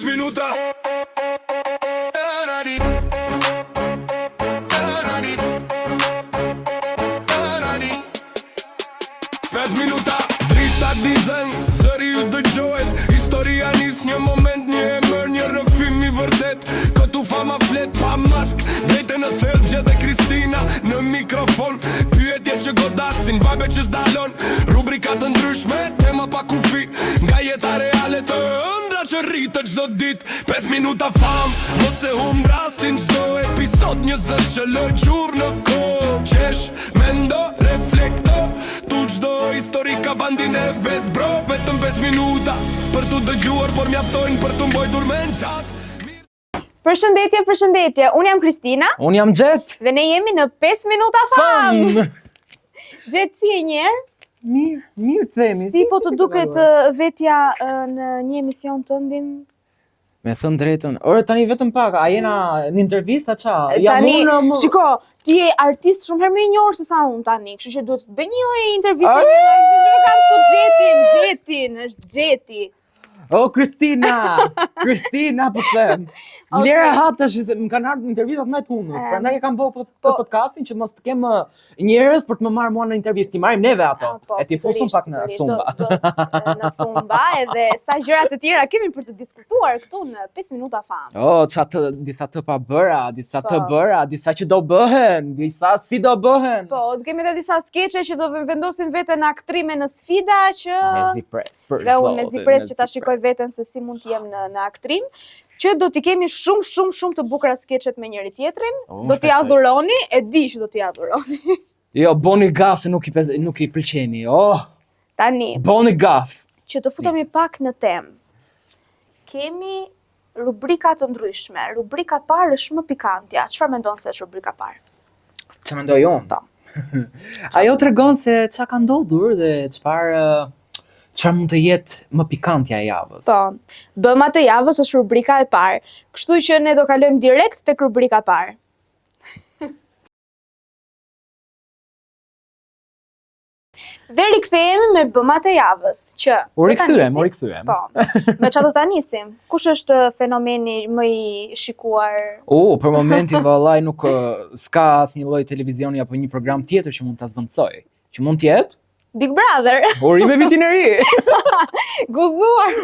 minuta. Minuta. Drita dizën, zëri ju dëgjohet. Historia nis një moment, një emër, një rëfim i vërtet. Këtu fama flet pa mask, drejte në thellë gjedhe Kristina në mikrofon. Pyetje që godasin, vabe që s'dalon. Rubrika të ndryshme, tema pa kufi. Nga jeta reale të ëndra që rritë çdo dit. 5 minuta fam, mos e humb rastin. Çdo episod një zë që lë gjurë në kohë. Qesh, mendo, reflekto. Tu çdo histori ka bandin e vet bro. Vetëm 5 minuta për tu dëgjuar, por mjaftojnë për tu mbojtur me në qatë. Përshëndetje, unë jam Kristina. Unë jam Gjet. Dhe ne jemi në 5 minuta fam. Gjet, si e njerë? Mirë të themi. Si po të duket vetja në një emision tëndin? Me thënë drejtën, ore tani vetëm pak, a jena në intervista qa? Tani, shiko, ti je artist shumë herë më i njohur se sa unë tani, kështu që duhet të bëj një lloj interviste, kështu që kam këtu Gjetin, është Gjeti. O, Kristina, po them. Vlera hatash, më kanë ardhur intervistat me të hundës, prandaj e kam bërë podcastin që mos të kem njerëz për të më marrë mua në intervistë, ti marrim neve ato. E ti fusum pak në thumba. Në thumba, edhe sa gjëra të tjera kemi për të diskutuar këtu në 5 minuta fam. Disa të pa bëra, disa të bëra, disa që do bëhen, disa si do bëhen. Po, kemi edhe disa skeqe që do vendosin veten në aktrime në sfida që dhe unë me zipres që ta shikoj veten se si mund të jem në aktrim. Që do t'i kemi shumë të bukura skeqet me njëri tjetrin, do t'i adhuroni, e di që do t'i adhuroni. Jo, boni gaf se nuk i pëlqeni, Tani, boni gaf. Që të futemi pak në temë, kemi rubrika të ndryshme. Rubrika parë është më pikantja. Çfarë mendon se është rubrika parë? Çfarë mendoj unë? Po. Ajo tregon se çka ka ndodhur dhe çfarë mund të jetë më pikantja e javës. Po, bëma të javës është rubrika e parë, kështu që ne do kalojmë direkt tek rubrika parë. Dhe rikthehemi me bëmat e javës, që... U rikthyem. Po, me çfarë do ta nisim? Kush është fenomeni më i shikuar? Për momentin vallai nuk s'ka asnjë lloj televizioni apo një program tjetër që mund ta zvendçoj. Që mund të jetë Big Brother. Uri me vitin e ri. Guzuar.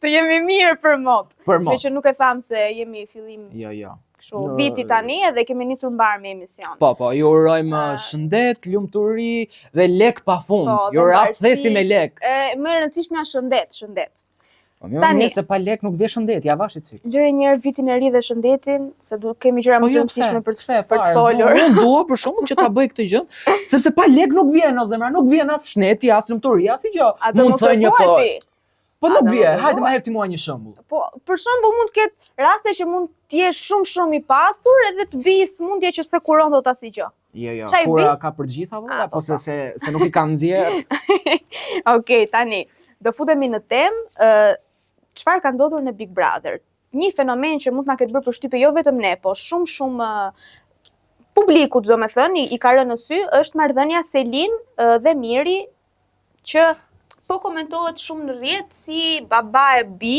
Të jemi mirë për mot. Me që nuk e tham se jemi fillim. Jo. Kështu viti tani edhe kemi nisur mbar me emision. Po, ju urojmë shëndet, lumturi dhe lek pafund. Ju rafthesi me lek. Më e rëndësishmja shëndet. Tani se pa lek nuk vjen shëndet, ja vashit si. Lëre një herë vitin e ri dhe shëndetin, se kemi gjëra më të rëndësishme për të folur. Unë dua për shkakun që ta bëj këtë gjë, sepse pa lek nuk vjen o zemra, nuk vjen as shneti, as lumturia, as gjë. Mund të thënë një Po nuk vjen. Hajde ma jep ti mua një shembull. Po, për shembull mund të ketë raste që mund të jesh shumë i pasur edhe të bëj smundje që se kuron dot asgjë. Jo, kura ka për gjitha valla, apo se nuk i kanë nxjerr. Okej, tani do futemi në temë. Çfarë ka ndodhur në Big Brother? Një fenomen që mund të na ketë bërë përshtypje jo vetëm ne, po shumë publikut, domethënë, i ka rënë në sy, është marrëdhënia Selin dhe Miri, që po komentohet shumë në rrjet si baba e bi,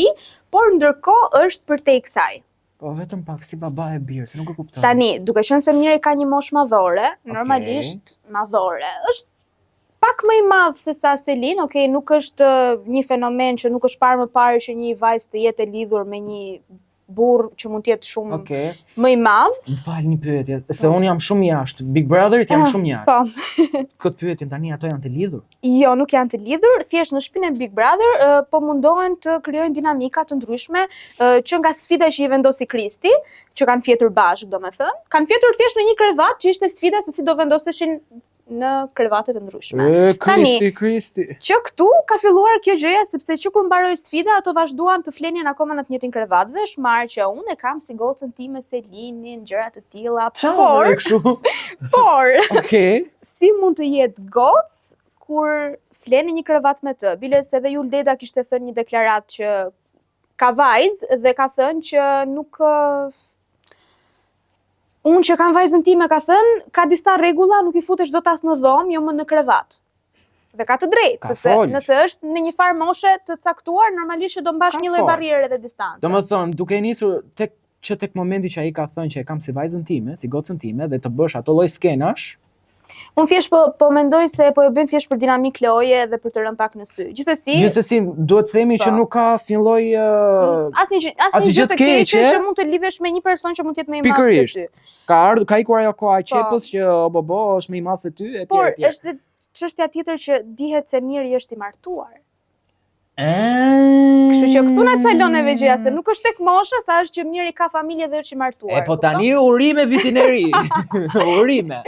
por ndërkohë është për te i kësaj. Po vetëm pak si baba e birë, se nuk e kuptoj. Tani, duke qenë se Miri ka një moshë madhore, normalisht madhore, është pak më i madh se sa Selin, nuk është një fenomen që nuk është parë më parë që një vajzë të jetë e lidhur me një burr që mund të jetë shumë më i madh. Më fal një pyetje, se unë jam shumë jashtë, Big Brotherit jam shumë jashtë. Po. Këtë pyetjen tani ato janë të lidhur? Jo, nuk janë të lidhur, thjesht në shtëpinë e Big Brother po mundohen të krijojnë dinamika të ndryshme që nga sfida që i vendosi Kristi, që kanë fjetur bashkë, domethënë, kanë fjetur thjesht në një krevat që ishte sfida se si do vendoseshin në krevate të ndryshme. Kristi. Që këtu ka filluar kjo gjëja sepse që kur mbaroi sfida ato vazhduan të flenin akoma në të njëjtin krevat dhe është marrë që unë e kam si gocën time Selinin, gjëra të tilla. Por, si mund të jetë gocë kur flen në një krevat me të? Bile se edhe Juldeda kishte thënë një deklaratë që ka vajzë dhe ka thënë që nuk unë që kam vajzën time ka thënë, ka disa rregulla, nuk i futesh dot as në dhomë, jo më në krevat. Dhe ka të drejtë, Ka sepse folë. nëse është në një farë moshe të caktuar, normalisht që do mbash Ka një lloj folë. barriere dhe distance. Domethënë, duke nisur tek momenti që ai ka thënë që e kam si vajzën time, si gocën time dhe të bësh ato lloj skenash, Unë thjesht po mendoj se po e bëjmë thjesht për dinamik loje dhe për të rënë pak në sy. gjithsesi duhet të themi që Po. nuk ka asnjë lloj Asnjë gjë të keqe që mund të lidhesh me një person që mund të jetë më i madh se Pikërisht. ty. Ka ikur ajo koha e qepës që bobo është më i madh se ty etj. Por është çështja tjetër që dihet se miri është i martuar. Kështu Kështu që këtu na çalon e vegjëja se nuk është tek mosha, sa është që miri ka familje dhe është i martuar. E po tani urime vitin e ri. Urime.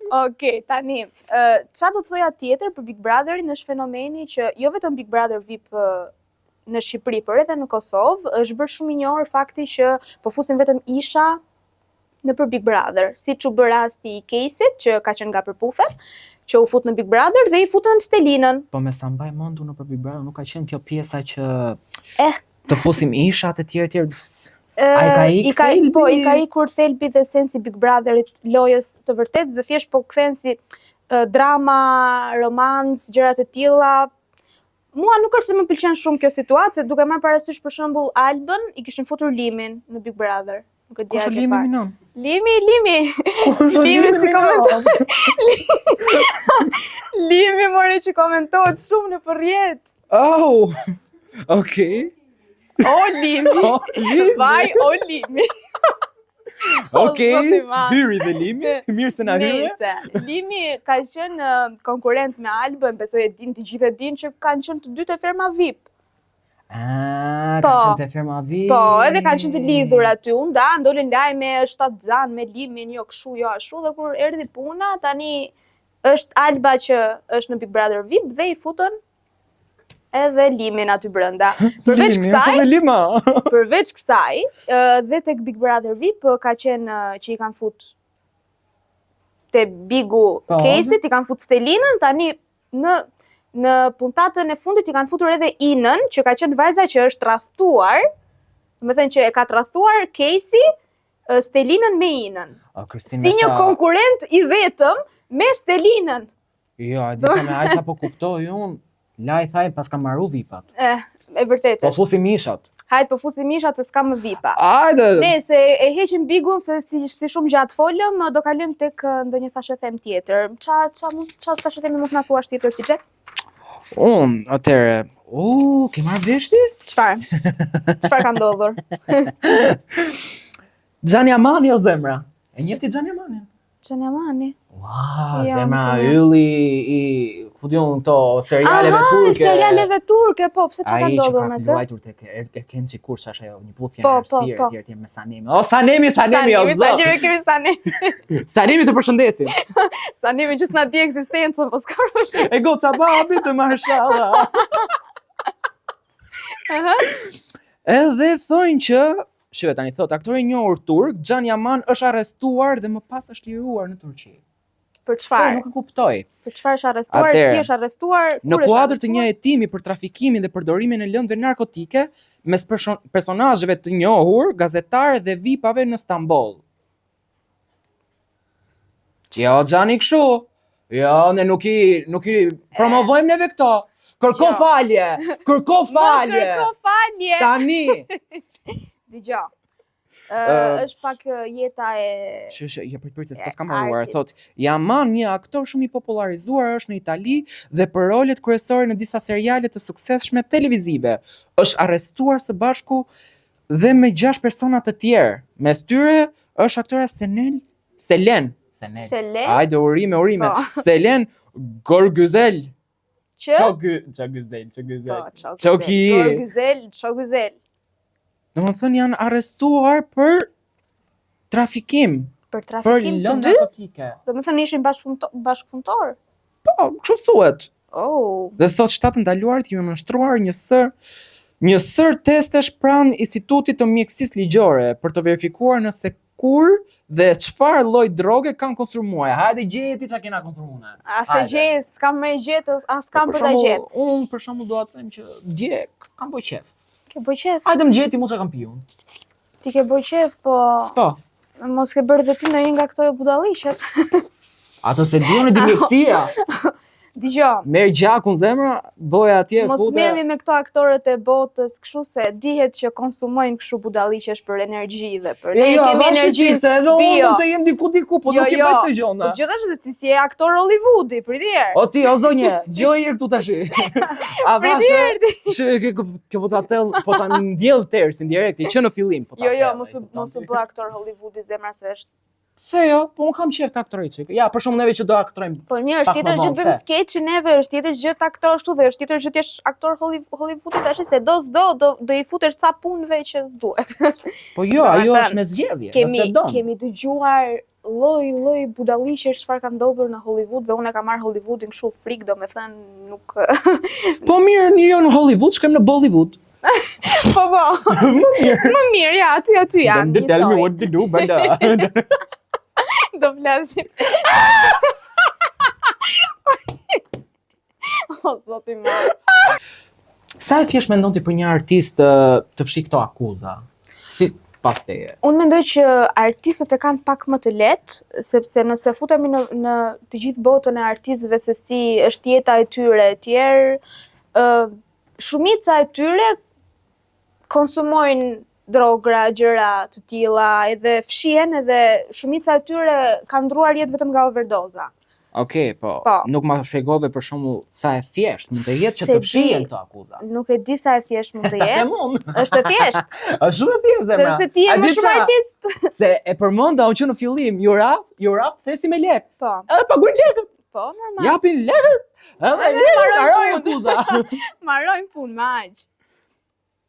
Okej, tani, çfarë do të thoja tjetër për Big Brotherin është fenomeni që jo vetëm Big Brother VIP në Shqipëri, por edhe në Kosovë, është bërë shumë i njohur fakti që po fusin vetëm isha nëpër Big Brother, siç u bë rasti i Caseyt që ka qenë nga përpufe, që u fut në Big Brother dhe i futën Stelinën. Po me sa mbaj mendu në për Big Brother nuk ka qenë kjo pjesa që Eh. të fusim ishat e tjerë. Ai ka ikë thelbi? Po, i ka ikur thelbi dhe sensi Big Brotherit lojës të vërtet dhe thjesht po kthen si drama, romans, gjëra të tilla. Mua nuk është se më pëlqen shumë kjo situatë, se duke marrë parasysh për shembull Albën, i kishin futur Limin në Big Brother. Nuk e di Kush a është ke Limi parë. Minon? Limi. Kush është Limi si Minon? Limi more që komentohet shumë në përrjet. Oh. Okej. O Limi. O, Limi. Vaj o Limi. Okej. zoti madh. Hyri dhe Limi. Mirë se na hyri. Nice. Limi ka qenë konkurrent me Albën, besoj e din, të gjithë e din që kanë qenë të dy te ferma VIP. Ka Po. qenë te ferma vi. Po, edhe kanë qenë të lidhur aty. Unë da, ndolën lajme shtatë zan me Limin, jo kështu, jo ashtu, dhe kur erdhi puna, tani është Alba që është në Big Brother VIP dhe i futën edhe Limin aty brenda. Përveç kësaj, Lima. përveç kësaj, dhe tek Big Brother VIP ka qenë që i kanë fut te Bigu Po. Caseyt, i kanë fut Stelinën, tani në puntatën e fundit i kanë futur edhe Inën, që ka qenë vajza që është tradhtuar, do të thënë që e ka tradhtuar Casey Stelinën me Inën. O, Kristin, Si një konkurrent i vetëm me Stelinën. Jo, e dita me aj sa po kuptoj unë, la i thaj pas ka marru vipat. E vërtet Po është. fusim ishat. Hajt po fusim ishat se s'ka më vipa. Ajde! Nëse e heqim Bigun se si shumë gjatë folëm, do kalojmë tek ndonjë thashethem tjetër. Ça thashetemi mund të na thuash tjetër ti Xhet? Unë, atëre, ke marrë veshti? Çfarë? Çfarë ka ndodhur? Gjani Amani o zemra? E njefti Gjani Amanin? Xhanamani. Wow, Ja, zemra, nuk e ylli i, ku diun këto serialeve turke. Serialeve turke, po, pse çka ka Ai që ndodhur ka me të? luajtur tek Erkençi Kursh ajo një puthje Po, në po, arsirë po. etj me Sanemi. O Sanemi o Sa zë. gjëra kemi Sanemi. Sanemi të përshëndesim. Sanemi që s'na di ekzistencën, po s'ka rësh. E goca babi të mashallah. Edhe thonë që shive tani thot, aktori i njohur turk, Xhan Yaman është arrestuar dhe më pas është liruar në Turqi. Për Pse çfarë? nuk e kuptoj. Për çfarë është arrestuar? Atëherë, Si është arrestuar? Në Kur është kuadër të arrestuar? një hetimi për trafikimin dhe përdorimin e lëndëve narkotike mes personazheve të njohur, gazetarë dhe VIP-ave në Stamboll. Jo, Xhani kështu. Jo, ne nuk i promovojmë neve këto. Kërko Jo. falje. Kërko falje. Kërko falje. Tani. Dgjoj. Është pak jeta e Ja prit se E, s'kam marruar. artit. Thot, Yaman, një aktor shumë i popularizuar, është në Itali dhe për rolet kryesore në disa seriale të suksesshme televizive. Është arrestuar së bashku dhe me 6 persona të tjerë. Mes tyre është aktora Selen. Selen? Hajde, urime. Po. Selen Gorgüzel. që Çogüzel. Po, Çoki. Çoguzel. Domethënë janë arrestuar për trafikim, Për për trafikim të lëndë dy? narkotike. Domethënë ishin bashkëpunëtor. Po, kështu thuhet. Oh. Dhe thot shtatë ndaluarit ju nështruar një sër testesh pranë Institutit të Mjekësisë Ligjore për të verifikuar nëse kur dhe çfarë lloj droge kanë konsumuar. Hajde gjeti çka kena konsumuar. As e Hajde. gjej, s'kam me gjetë, as kam për ta shembull, gjetë. Unë për shembull dua të them që djeg kam bëj qef. Ke bëj qef. Hajde më gjeti mu çka kam piun. Ti ke bëj qef, po Po. mos ke bërë dhe ti ndonjë nga këto budalliqet. Ato se diun e di mjekësia. Dgjoj. Merr gjakun zemra, boja atje Mos fute. merremi me këto aktorët e botës, kështu se dihet që konsumojnë kështu budalliqesh për energji dhe për ne Jo, kemi energji. se edhe unë bio. mund të jem diku, po Jo, nuk i jo. bëj të gjona. Po gjithashtu se ti si je aktor Hollywoodi, priter. O ti, o zonje, gjoj herë këtu tash. A Priter. Që po ta tell, po ta ndjell tersin direkt, që në fillim po ta. Jo, tell, mos u bë aktor Hollywoodi zemra se është. Se jo, po unë kam qejf të aktoroj çik. Ja, për shkak neve që do aktorojmë. Po mirë, është Pak tjetër më gjë vonë, bëjmë se. skeçi neve, është tjetër gjë të aktor ashtu dhe është tjetër gjë të jesh aktor Hollywoodi tash se do i futesh ca punëve që s'duhet. Po jo, Do me ajo thënë, është me zgjedhje, nëse don. Kemi dëgjuar lloj budalliqesh çfarë ka ndodhur në Hollywood dhe unë e kam marr Hollywoodin kështu frikë, domethënë nuk Po mirë, jo në Hollywood, shkojmë në Bollywood. Po. Më mirë. Më mirë, ja, aty janë. Tell me njësoj. what to do, banda. Do flasim. O, zoti më. Sa e thjesht mendon ti për një artist të fshi këto akuza? Si pas teje? Unë mendoj që artistët e kanë pak më të lehtë, sepse nëse futemi në të gjithë botën e artistëve se si është jeta e tyre e tjerë, shumica e tyre konsumojnë drogra, gjëra të tilla, edhe fshihen edhe shumica e tyre kanë ndruar jetë vetëm nga overdoza. Okej, po, Po. nuk ma shpjegove për shembull sa e thjesht mund të jetë që Se të fshihen di. këto akuza. Nuk e di sa e thjesht mund të Ta jetë. kemon. Është e thjesht, Është shumë e thjeshtë zemra. sepse ti je A më di shumë qa? artist. Se e përmenda unë që në fillim, jura thesi me lek. Po, Paguajnë lekët, po, normal. japin lekët. Edhe lekët marrojnë haroj punë. akuza. Marrojnë punë me aq.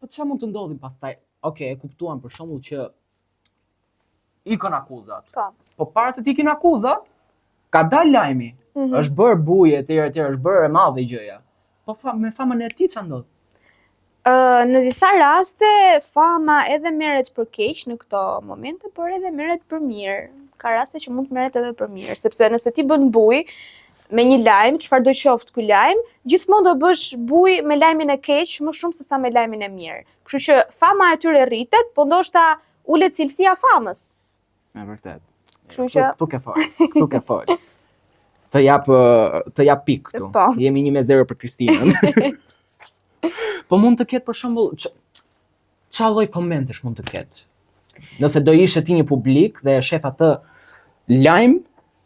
Po çfarë mund të ndodhin pastaj? Okej, e kuptuam për shembull që ikën akuzat. Po. Po para se të ikin akuzat, ka dalë lajmi. Është bërë buje etj, është bërë e madhe gjëja. Po me famën e tij ç'a ndodh? Në disa raste fama edhe merret për keq në këto momente, por edhe merret për mirë. Ka raste që mund të merret edhe për mirë, sepse nëse ti bën buj me një lajm, çfarëdo qoftë ky lajm, gjithmonë do bësh buj me lajmin e keq më shumë se sa me lajmin e mirë. Kështu që fama e tyre rritet, po ndoshta ulet cilësia famës. Me vërtet. Kështu që Këtu ke fol. Të jap pik këtu. Po. Jemi 1-0 për Kristinën. Po mund të ketë për shembull ç'a lloj komentesh mund të ketë. Nëse do ishe ti një publik dhe e shef atë lajm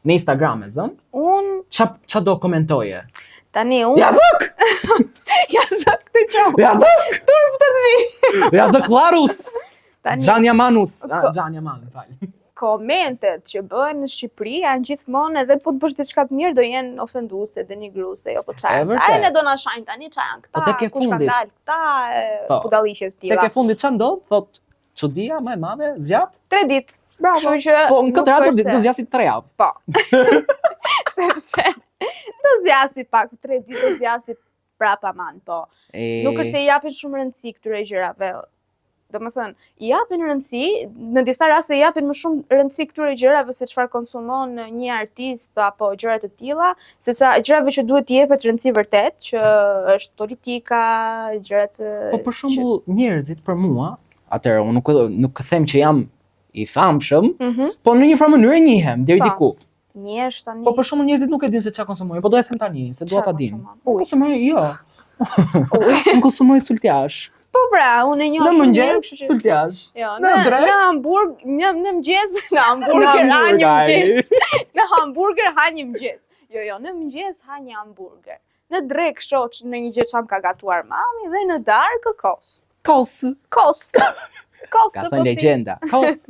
në Instagram e zën, Unë ç'a do komentoje? tani unë Ja zok! ja sa këtë qohë. Ja zok! Turp të vi. Ja zok Larus! Tani Gjanja Manus. Ko- Gjanja Manus, fal. komentet që bëhen në Shqipëri janë gjithmonë edhe po të bësh diçka të mirë do jenë ofenduese, denigruese, jo po E çfarë. vërtet. Ai ne do na shajnë tani çfarë janë këta, Po tek e kush kanë fundit. dalë këta, Po. budalliqe të Tek tilla. e fundit ç'a ndodh? Thot çudia më e madhe zgjat? 3 ditë. Bravo. Kështu që Po në nuk këtë radhë përse. do zgjasit 3 javë. Po. Sepse do zgjasi pak 3 ditë do zgjasi prapa man, po. Nuk është se i japin shumë rëndësi këtyre gjërave. Domethënë, i japin rëndësi, në disa raste i japin më shumë rëndësi këtyre gjërave se çfarë konsumon një artist apo gjëra të tilla, sesa gjërave që duhet t'i jepet rëndësi vërtet, që është politika, gjërat Po për shembull njerëzit për mua, atëherë unë nuk them që jam i famshëm, po në një farë mënyrë njihem deri Po. diku. Njesh tani. Po për shembull njerëzit nuk e dinë se ç'a konsumojnë, po do e them tani, se dua ta Çfarë din. konsumon? Unë konsumoj jo. Ujë. Unë konsumoj sultjash. Po pra, unë e njoh Në shumë mëngjes njerëz, kështu që- sultjash. Jo, në drekë? në hamburg, në mëngjes, në hamburger ha një mëngjes. Në hamburger ha një mëngjes. Jo, në mëngjes ha një hamburger. Në drek shoh në një gjë çam ka gatuar mami dhe në darkë kos. Kos. Kos. Kos. Ka thënë legjenda. Kos.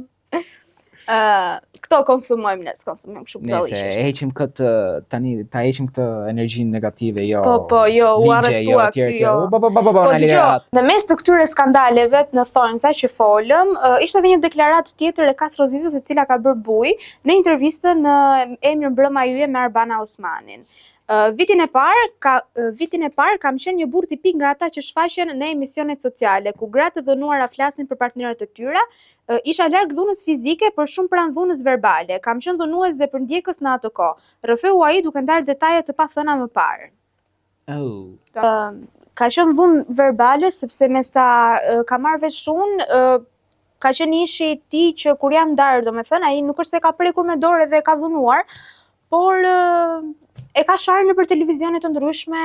Këto konsumojmë ne, konsumojmë kështu Nëse budalliqe. e heqim këtë tani, ta heqim këtë energjinë negative, jo. Po, jo, u ligje, arrestua etj, ky, etj. jo. Po, Po na dëgjoj, lirat. në mes të këtyre skandaleve në thonjza që folëm, ishte edhe një deklaratë tjetër e Castro Zizos e cila ka bërë buj në intervistën në Emrin Brëma Yje me Arbana Osmanin. Vitin e parë kam qenë një burr tipik nga ata që shfaqen në emisionet sociale, ku gratë të dhënuara flasin për partnerët e tyre, isha larg dhunës fizike, por shumë pranë dhunës verbale. Kam qenë dhunues dhe për ndjekës në atë kohë. Rrëfeu ai duke ndarë detaje të pathëna më parë. Oh. Ka qenë dhunë verbale sepse me sa ka marrë vesh unë, ka qenë ishi i tij që kur jam ndarë, domethënë ai nuk është se ka prekur me dorë dhe ka dhunuar, por e ka sharë në për televizione të ndryshme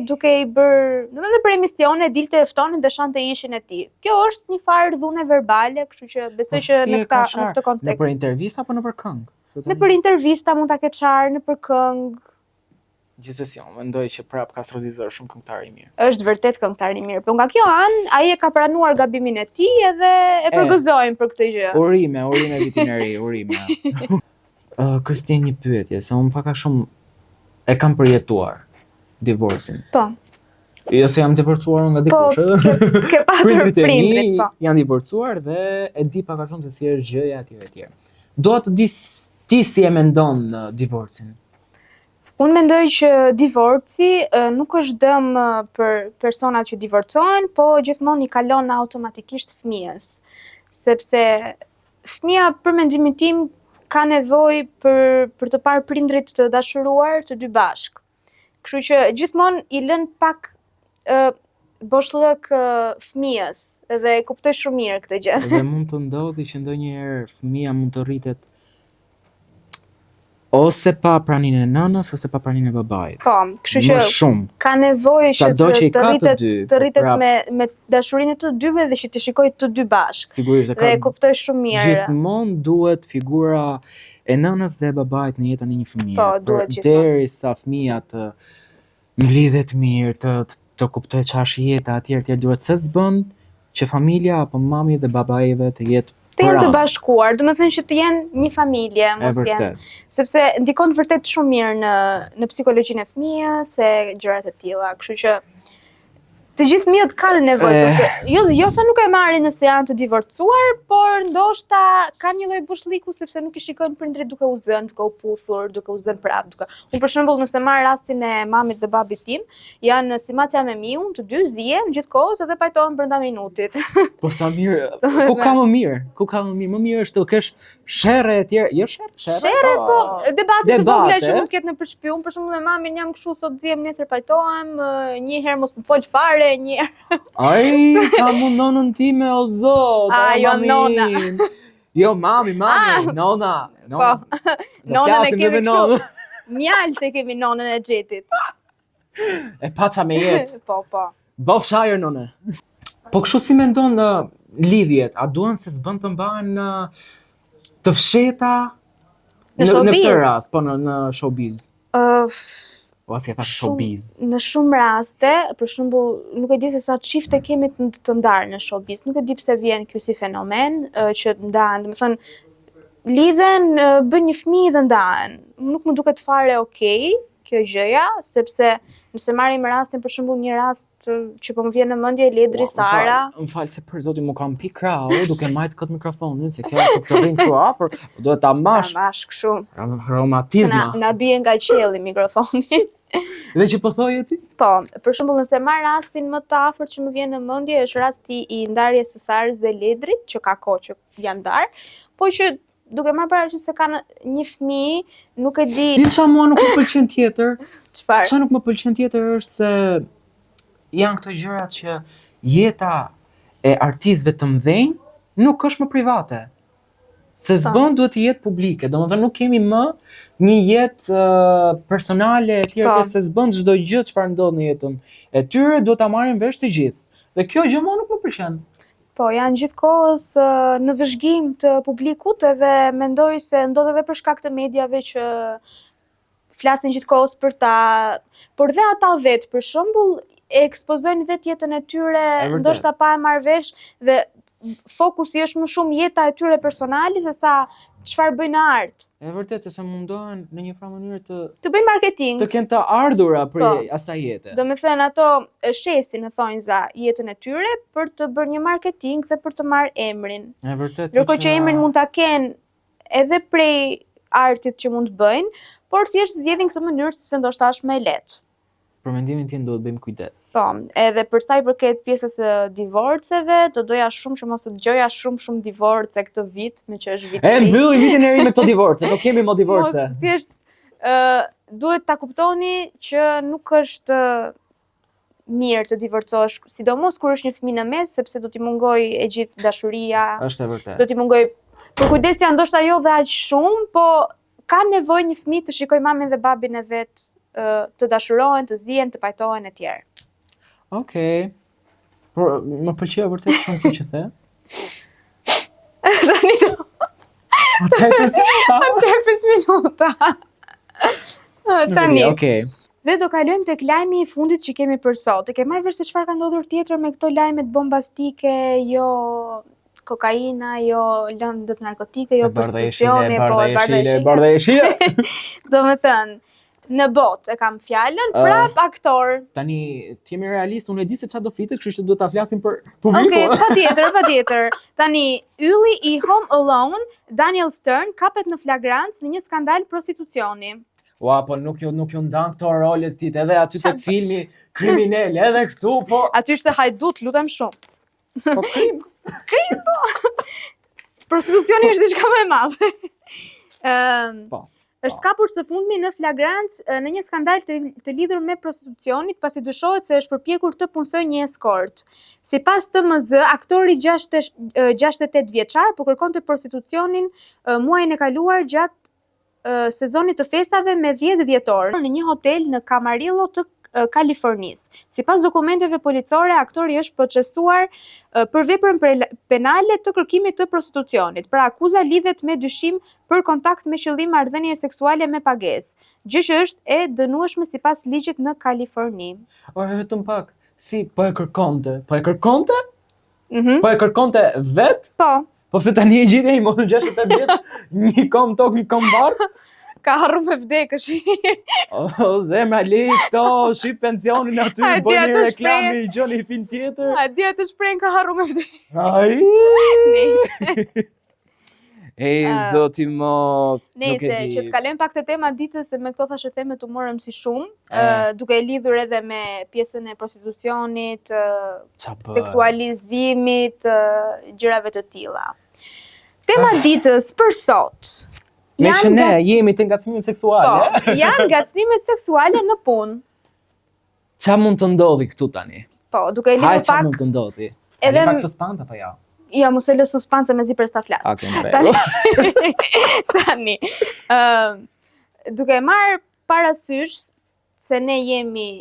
duke i bërë, në dhe për emisione dilte e ftonin dhe shante ishin e tij. Kjo është një farë dhune verbale, kështu që besoj që në këtë kontekst. Në për intervista apo në për këngë? Në për intervista mund ta ketë sharë, në për këngë. Gjithsesi, unë mendoj që prap ka strodizor shumë këngëtar i mirë. Është vërtet këngëtar i mirë, por nga kjo anë ai e ka pranuar gabimin e tij edhe e përgëzojmë për këtë gjë. Urime vitin e ri, urime. Kristin, një pyetje, se unë paka shumë e kam përjetuar divorcin. Po. Jo se jam divorcuar nga dikush, Po, ke patur prindrit, po. Janë divorcuar dhe e di paka shumë se si është gjëja etj. Doa të di ti si e mendon divorcin. Unë mendoj që divorci nuk është dëm për personat që divorcohen, po gjithmonë i kalon automatikisht fëmijës. Sepse fëmia për mendimin tim ka nevojë për të parë prindrit të dashuruar të dy bashk. Kështu që gjithmonë i lën pak boshllëk fëmijës dhe e kuptoj shumë mirë këtë gjë. Dhe mund të ndodhi që ndonjëherë fëmia mund të rritet ose pa praninë e nënës ose pa praninë e babait. Po, kështu që më shumë. Ka nevojë që të rritet prap, me dashurinë të dyve dhe që të shikojë të dy bashkë. Sigurisht Dhe e kuptoj shumë mirë. Gjithmonë duhet figura e nënës dhe e babait në jetën e një fëmie. Po, duhet gjithmonë. Derisa fëmia të mblidhet mirë, të kuptojë ç'është jeta etj, duhet se s'bën që familja apo mami dhe babaive të jetë të jenë të bashkuar, do të thënë që të jenë një familje, mos e jenë. vërtet. Sepse ndikon vërtet shumë mirë në psikologjinë e fëmijës, e gjërat e tilla, kështu që të gjithë fëmijët kanë nevojë për këtë. Jo se nuk e marrin nëse janë të divorcuar, por ndoshta kanë një lloj bushliku sepse nuk i shikojnë prindrit duke u zënë, duke u puthur, duke u zënë prap, Unë për shembull nëse marr rastin e mamit dhe babit tim, janë si matja me miun, të dy zihen gjithkohës edhe pajtohen brenda minutit. Po sa mirë, ku ka më mirë? Ku ka më mirë? Më mirë është të kesh sherre e tjerë, jo sherre, po debate të vogla që mund të ketë në përshpi. Unë për shembull me mamin jam kështu sot zihem, nesër pajtohem, një herë mos më fol fare, një herë. Ai, ka mu nonën time o zot. Jo nona. Jo mami, nona. Po. Nonën e kemi kështu. Mjalt e kemi nonën e xhetit. E paca me jetë. Po. Bof shajër none. Po kështu si mendon lidhjet, a duan se s'bën të mbahen të fsheta në këtë rast, po në showbiz? Po as e thash showbiz. Në shumë raste, për shembull, nuk e di se sa çifte kemi të ndarë në showbiz. Nuk e di pse vjen ky si fenomen që ndahen, domethënë lidhen, bën një fëmijë dhe ndahen. Nuk më duket fare okay kjo gjëja, sepse nëse marrim rastin për shembull një rast që po më vjen në mendje Ledri Sara. Më fal se për zotin mu kam pi krau duke majt këtë mikrofonin se kjo të rrin këtu afër, duhet ta mbash. Ta mbash kështu. Romatizma. Na bie nga qielli mikrofoni. Dhe që po thoje ti? Po, për shembull nëse marr rastin më të afërt që më vjen në mendje është rasti i ndarjes së Sarës dhe Ledrit, që ka kohë që janë ndarë, po që duke marrë parasysh se kanë një fëmijë, nuk e di. Di çfarë mua nuk më pëlqen tjetër? Çfarë? Çfarë nuk më pëlqen tjetër është se janë këto gjërat që jeta e artistëve të mëdhenj nuk është më private. Se s'bën duhet të jetë publike, domethënë nuk kemi më një jetë personale e tjerë se s'bën çdo gjë çfarë ndodh në jetën e tyre, duhet ta marrin vesh të gjithë. Dhe kjo gjë mua nuk më pëlqen. Po, janë gjithkohës në vëzhgim të publikut edhe mendoj se ndodh edhe për shkak të mediave që flasin gjithkohës për ta, por dhe ata vetë për shembull e ekspozojnë vetë jetën e tyre, ndoshta pa e marrë vesh dhe fokusi është më shumë jeta e tyre personale se sa çfarë bëjnë në art. E vërtet se mundohen në një farë mënyrë të bëjnë marketing. Të kenë të ardhura për asaj jete. Domethënë ato shesin në thonjza jetën e tyre për të bërë një marketing dhe për të marrë emrin. E vërtet. Ndërkohë që emrin mund ta kenë edhe prej artit që mund të bëjnë, por thjesht zgjedhin këtë mënyrë sepse ndoshta është më e lehtë. Për mendimin tim duhet bëjmë kujdes. Po, edhe për sa i përket pjesës së divorceve, do doja shumë që mos të dëgjoja shumë divorce këtë vit, me që është vit i ri. E mbylli vitin e ri me këto divorce, nuk kemi më divorce. Mos thjesht duhet ta kuptoni që nuk është mirë të divorcosh, sidomos kur është një fëmijë në mes, sepse do t'i mungoj e gjithë dashuria. Është e vërtetë. Do t'i mungoj për kujdesja ndoshta jo dhe aq shumë, po ka nevojë një fëmijë të shikojë mamin dhe babin e vet të dashurohen, të zihen, të pajtohen e tjerë. Okej. Por më pëlqeu vërtet shumë kjo që the. Tani do. Çfarë 5 minuta? Tani. Okej. Dhe do kalojmë tek lajmi i fundit që kemi për sot. E ke marrë vesh se çfarë ka ndodhur tjetër me këto lajmet bombastike, jo kokaina, jo lëndët narkotike, jo prostitucioni, po bardha e shile. Domethënë, në botë e kam fjalën, prap aktor. Tani jemi realist, unë e di se çfarë do flitet, kështu që duhet ta flasim për publikun. Okej, patjetër. Tani, ylli i Home Alone, Daniel Stern, kapet në flagrancë në një skandal prostitucioni. Ua, po nuk ju ndan këto rolet tit, edhe aty tek filmi kriminal, edhe këtu, po. Aty ishte hajdut, lutem shumë. Po krim. Krim, po. Prostitucioni është diçka më e madhe. Po. Është kapur së fundmi në flagrancë në një skandal të lidhur me prostitucionit, pasi dyshohet se është përpjekur të punsojë një eskort. Sipas TMZ, aktori 68 vjeçar po kërkonte prostitucionin muajin e kaluar gjatë sezonit të festave me 10 dhjetor në një hotel në Camarillo të Kalifornisë. Sipas dokumenteve policore, aktori është procesuar për veprën penale të kërkimit të prostitucionit. Pra akuza lidhet me dyshim për kontakt me qëllim marrëdhënie seksuale me pagesë, gjë që është e dënueshme sipas ligjit në Kaliforni. Ora vetëm pak, si po e kërkonte? Po e kërkonte? Mhm. Po e kërkonte vet? Po. Po pse tani e gjitej më 68 vjeç, një kom tok, një kom barë? Ka harru me vdekësh. Zemra le këto, ship pensionin aty, bëni një reklam i gjoni film tjetër. A dia të shprehën ka harru me vdekësh. Ai. Ej, zoti mo. Nëse që të kalojmë pak te tema ditës, se me këto thashë temet u morëm si shumë, duke e lidhur edhe me pjesën e prostitucionit, seksualizimit, gjërave të tilla. Tema ditës për sot. Me që ne jemi të ngacmimet seksuale. Po, janë ngacmimet seksuale në punë. Qa mund të ndodhi këtu tani? Po, duke e lidhur pak. Qa mund të ndodhi? Edhe pak suspanca po ja. Ja, mos e lë suspanca mezi për sta flas. Okej, në rregull. Tani, duke marr parasysh se ne jemi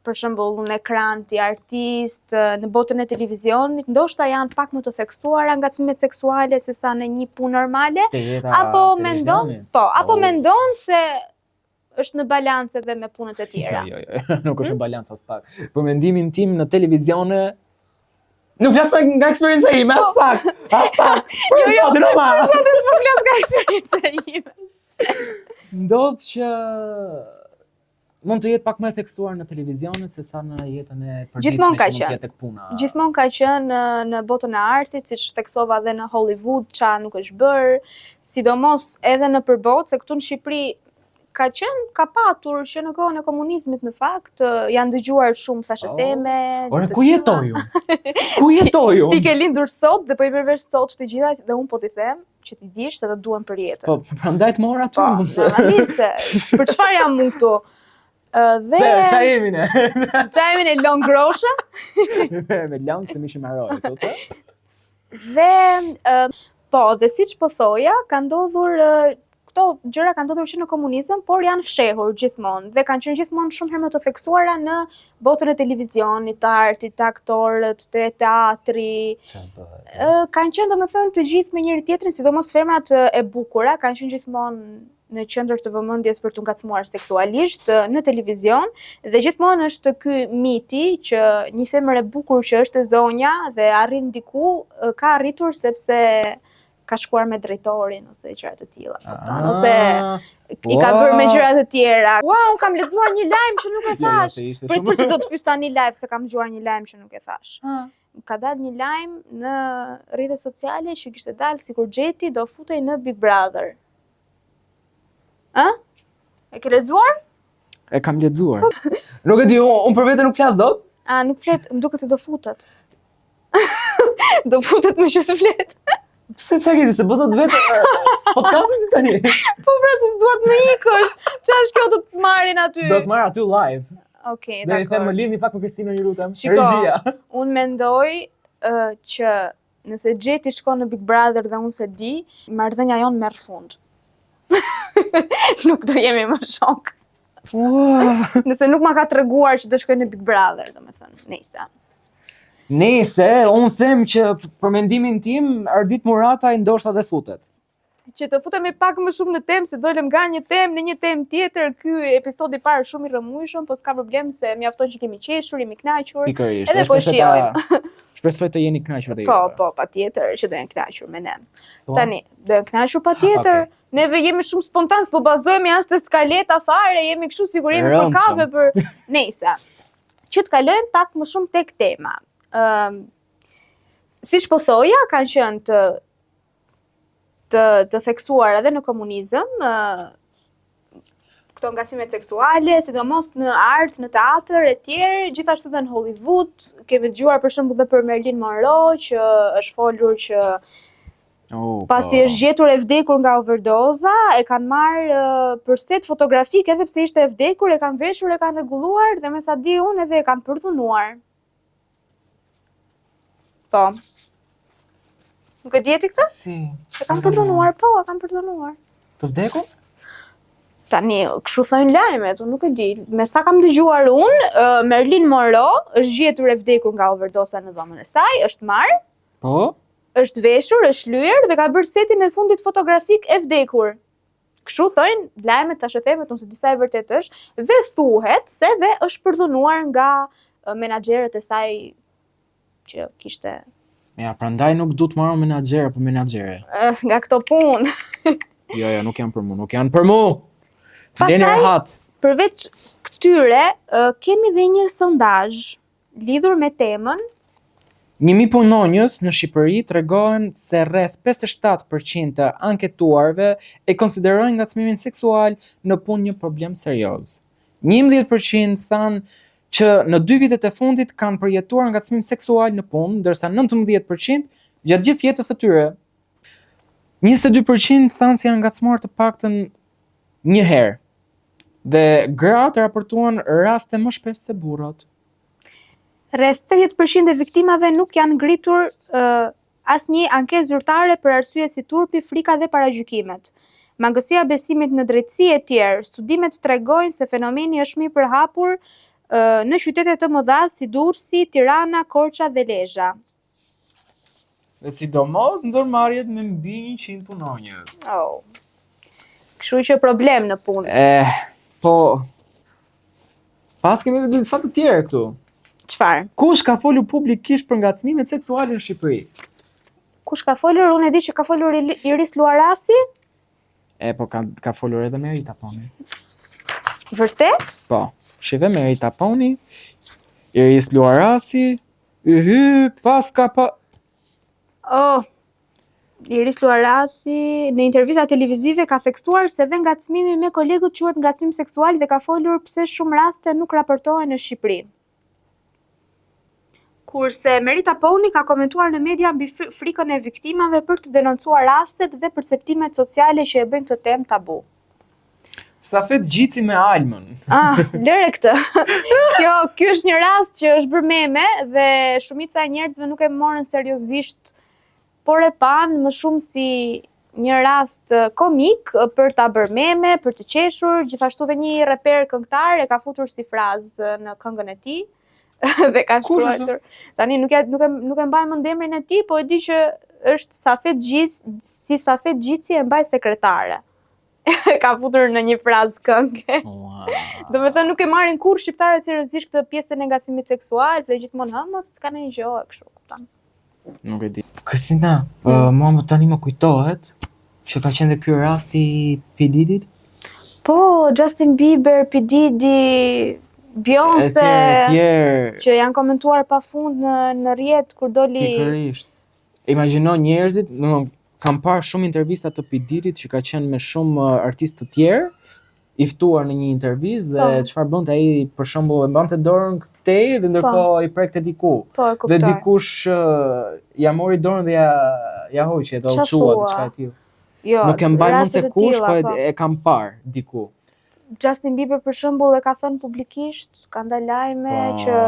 për shembull në ekran ti artist, në botën e televizionit, ndoshta janë pak më të theksuara ngacmimet seksuale se sa në një punë normale, apo mendon se është në balancë edhe me punët e tjera. Jo, nuk është në balancë as pak. Për mendimin tim në televizione, nuk flas nga eksperjenca ime, as pak. Jo, për sot s'po flas nga eksperjenca ime. Ndodh që mund të jetë pak më e theksuar në televizion se sa në jetën e përditshme që mund të jetë tek puna. Gjithmonë ka qenë në botën e artit, siç theksova edhe në Hollywood, ç'a nuk është bërë, sidomos edhe në përbot, se këtu në Shqipëri ka patur që në kohën e komunizmit në fakt janë dëgjuar shumë thashë teme. Ore, ku jetoj unë? Ku jetoj unë? Ti ke lindur sot dhe po i përveç sot të gjitha dhe unë po t'i them që ti dish se të duhen për jetën. Po, prandaj të mora aty. Po, normalisht. Për çfarë jam unë këtu? Qa jemi ne? Qa jemi ne long grosha? Me long se mishë maroj, të? Dhe, po, dhe si që po thoja, ka ndodhur, këto gjëra ka ndodhur që në komunizëm, por janë fshehur gjithmonë, dhe kanë qenë gjithmonë shumë herë më të theksuara në botën e televizionit, të artit, të aktorët, të teatri. Kanë qenë domethënë të gjithë me njëri tjetrin, sidomos femrat e bukura, kanë qenë gjithmonë në qendër të vëmendjes për të ngacmuar seksualisht në televizion, dhe gjithmonë është ky miti që një femër e bukur që është e zonja dhe arrin diku ka arritur sepse ka shkuar me drejtorin ose gjëra të tilla, kupton, ose i ka bërë me gjëra të tjera. Wow, kam lexuar një lajm që nuk e thash. Për si do të pyes tani live se kam dëgjuar një lajm që nuk e thash. Ka dalë një lajm në rrjetet sociale që kishte dalë sikur Xheti do futej në Big Brother. E ke lexuar? E kam lexuar. Nuk e di, unë për vete nuk flas dot. Nuk flet, më duket se do futet. Do futet me që se flet. Pse çka ke, se bëhet vetë podcastin tani. Po pra se s'duat më ikësh. Ç'është kjo do të marrin aty? Do të marr aty live. Okej, dakor. Dhe i them më lidhni pak me Kristinën, ju lutem. Regjia. Unë mendoj që nëse Xheti shkon në Big Brother dhe unë se di, marrëdhënia jon merr fund. Nuk do jemi më shok. Nëse nuk ma ka treguar që do shkoj në Big Brother, domethënë, nejse. Nese, unë them që për mendimin tim, Ardit Murata i ndoshta dhe futet. Që të futemi pak më shumë në temë, se dolem nga një temë në një temë tjetër. Ky episodi i parë shumë i rrëmujshëm, po s'ka problem se mjafton që kemi qeshur, jemi kënaqur. Pikërisht. Edhe po shijojmë. Shpresoj të jeni kënaqur dhe ju. Po, patjetër që do jenë kënaqur me ne. Tani, do jenë kënaqur patjetër. Okay. Neve jemi shumë spontan, s'po bazohemi as te skaleta fare, jemi kështu sigur jemi për kafe për nejse. Që të kalojmë pak më shumë tek tema. Siç po thoja, kanë qenë të theksuar edhe në komunizëm, këto ngacmimet seksuale, sidomos në art, në teatr e tjerë, gjithashtu edhe në Hollywood. Kemi dëgjuar për shembull edhe për Marilyn Monroe, që është folur që pasi është gjetur e vdekur nga overdoza, e kanë marrë për set fotografik, edhe pse ishte e vdekur, e kanë veshur, e kanë rregulluar dhe me sa di unë edhe e kanë përdhunuar. Po. Nuk e djeti këtë? Si. E kam përdonuar, po, e kam përdonuar. Të vdekur? Tani, kështu thojnë lajmet, unë nuk e di. Me sa kam dëgjuar unë, Marilyn Monroe është gjetur e vdekur nga overdosa në dhomën e saj, është marrë, Po? është veshur, është lyer dhe ka bërë setin e fundit fotografik e vdekur. Kështu thojnë lajmet, tash e them, unë se disa e vërtet është, dhe thuhet se dhe është përdhunuar nga menaxherët e saj që kishte. Ja, prandaj nuk du të marrë menaxher apo menaxhere. Nga këto punë. Jo, nuk janë për mu, nuk janë për mu! Leni Pastaj, rahat. përveç këtyre, kemi dhe një sondazh lidhur me temën. 1000 punonjës në Shqipëri tregojnë se rreth 57% të anketuarve e konsiderojnë ngacmimin seksual në punë një problem serioz. 11% thanë që në 2 vitet e fundit kanë përjetuar ngacmim seksual në punë, ndërsa 19% gjatë gjithë jetës së tyre. 22% thanë se janë ngacmuar të paktën një herë. Dhe gratë raportuan raste më shpesh se burrat. Rreth 80% e viktimave nuk janë ngritur asnjë ankesë zyrtare për arsye si turpi, frika dhe paragjykimet. Mangësia besimit në drejtësi e tjerë, studimet tregojnë se fenomeni është më i përhapur në qytete të mëdha si Durrësi, Tirana, Korça dhe Lezhë. Dhe sidomos ndërmarrjet me mbi 100 punonjës. Kështu që problem në punë. Po. Pas kemi edhe disa të tjerë këtu. Çfarë? Kush ka folur publikisht për ngacmimet seksuale në Shqipëri? Kush ka folur? Unë e di që ka folur Iris Luarasi. Po ka folur edhe Merita Poni. Vërtet? Po. Shive Merita Poni, Iris Luarasi, pas ka pa... Iris Luarasi në intervista televizive ka theksuar se dhe ngacmimi me kolegët quhet ngacmim seksual dhe ka folur pse shumë raste nuk raportohen në Shqipëri. Kurse Merita Poni ka komentuar në media mbi frikën e viktimave për të denoncuar rastet dhe perceptimet sociale që e bëjnë këtë temë tabu. Safet Gjici me Almën. Lëre këtë. Ky është një rast që është bërë meme dhe shumica e njerëzve nuk e morën seriozisht, por e pan më shumë si një rast komik për ta bërë meme, për të qeshur, gjithashtu dhe një reper këngëtar e ka futur si frazë në këngën e tij dhe ka shkruar. Tani nuk e mbaj mend emrin e tij, po e di që është Safet Gjici, si Safet Gjici e mbaj sekretare. Ka futur në një frazë këngë. Domethënë nuk e marrin kurrë shqiptarët seriozisht këtë pjesën e ngacmimit seksual, dhe gjithmonë mos s'ka ndonjë gjë kështu, kupton. Nuk e di. Kristina, mua më tani më kujtohet që ka qenë ky rasti P Diddyt. Po, Justin Bieber, P Diddy, Beyoncé, që janë komentuar pafund në rrjet kur doli. Pikërisht. Imagjino njerëzit, kam parë shumë intervista të P Diddyt që ka qenë me shumë artistë të tjerë, i ftuar në një intervistë dhe çfarë bënte ai, për shembull, e mbante dorën këtej dhe ndërkohë i prekte diku. Po, e kuptoj. Dhe dikush ja mori dorën dhe ja hoqi, do u çua diçka e tillë. Jo, nuk e mbaj mend se kush, po e kam parë diku. Justin Bieber për shembull e ka thënë publikisht, ka ndalë lajme që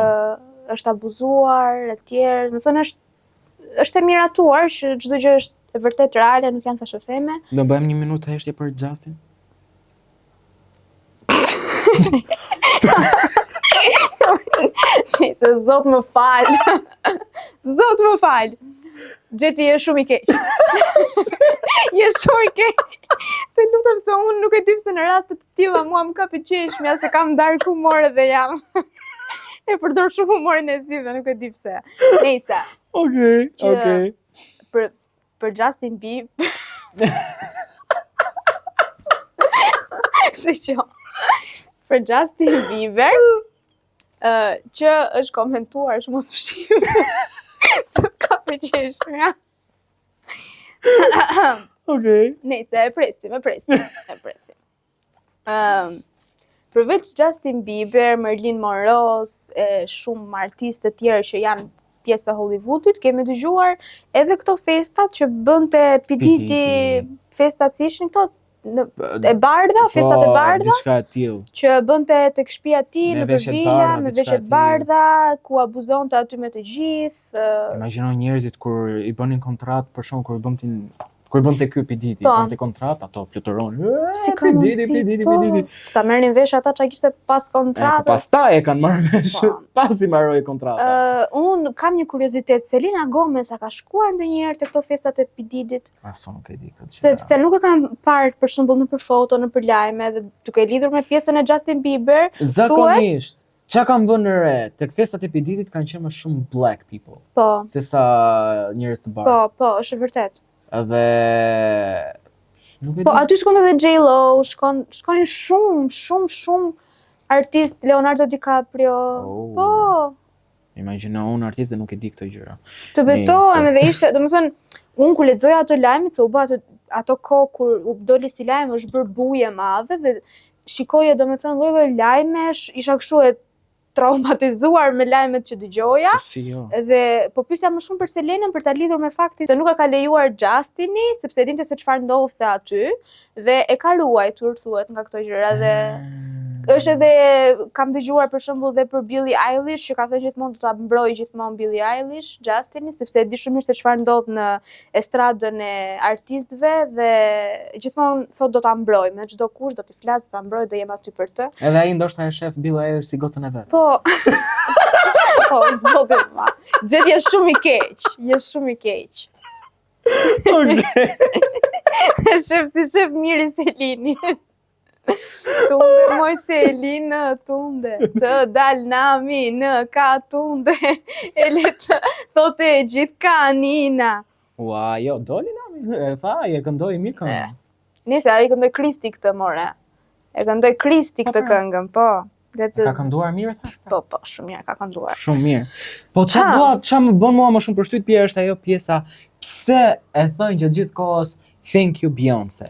është abuzuar e tjerë. Do të thënë është e miratuar që çdo gjë është e vërtet reale, nuk janë thashëtheme. Do bëjmë 1 minutë heshtje për Justin? Se zot më fal. Zot më fal. Gjeti je shumë i keq. Je shumë i keq. Të lutem se unë nuk e di pse në raste të tilla mua më kapi qeshmja se kam dark humor dhe jam. E përdor shumë humorin e zi dhe nuk e di pse. Nejse. Okej. Për Justin Bieber. Për Justin Bieber, që është komentuar shumë mos fshim. Se ka për qeshmja. Nejse, e presim. Përveç Justin Bieber, Marilyn Monroe, shumë artistë të tjerë që janë pjesë e Hollywoodit, kemi dëgjuar edhe këto festat që bënte P. Diddy, festat si ishin këto e bardha, festat e bardha, diçka e tillë. që bënte tek shtëpia e tij në veshje të villa, bardha, me diçka veshje e të tillë. bardha, ku abuzonte aty me të gjithë. Imagjino njerëzit kur i bënin kontratë, për shkak kur bënte ky P. Diddy, Po. bënte kontratë, ato fluturonin. Si ka mundësi, po, ta merrnin vesh ata çka kishte pas Po kontratës. pastaj e kanë marrë vesh, Po. pasi mbaroi kontrata. Unë kam një kuriozitet, Selena Gomez a ka shkuar ndonjëherë te këto festat e P. Diddyt? Aso nuk e di këtë gjë. Sepse nuk e kam parë për shembull nëpër foto, nëpër lajme, dhe duke lidhur me pjesën e Justin Bieber, Zakonisht. Qa kam vënë në re, tek festat e P. Diddyt kanë qenë më shumë black people, po, sesa njerëz të bardhë. po, është e vërtet. Edhe nuk e Po, di. aty shkon edhe J-Lo, shkonin shumë artistë, Leonardo DiCaprio. Oh. Po, Imagjino unë artist dhe nuk e di këto gjëra. të betohem edhe ishte, domethënë, unë kur lexoja ato lajmet, se u bë ato kohë kur u doli si lajm, është bërë buje e madhe dhe shikoje domethënë lloj lajmesh, isha kështu e traumatizuar me lajmet që dëgjoja. Po si jo. Dhe po pyesja më shumë për Selenën për ta lidhur me faktin se nuk e ka lejuar Justini sepse e dinte se çfarë ndodhte aty dhe e ka ruajtur thuhet nga këto gjëra dhe është edhe kam dëgjuar për shembull dhe për Billie Eilish që ka thënë gjithmonë do ta mbrojë gjithmonë Billie Eilish Justini sepse e di shumë mirë se çfarë ndodh në estradën e artistëve dhe gjithmonë thotë do ta mbroj me çdo kush do t'i flas, do ta mbroj, do jem aty për të. Edhe ai ndoshta e shef Billie Eilish si gocën e vet. Po. Po, zotë ma. Gjeti je shumë i keq. Shef mirë Selini. Tunde moj Selinë, tunde, të dal nami në katunde, e letë thote e gjithë kanina. Ua, jo, doli nami, e tha, e këndoi mirë këngën. Nese, ai këndoi Kristi këtë more. E këndoi Kristi këtë këngën, po. Ka kënduar mirë, tha? Po, shumë mirë ka kënduar. Shumë mirë. Po qa më bën mua më shumë përshtypje është ajo pjesa, pse e thënë gjatë gjithë kohës Thank you Beyoncé.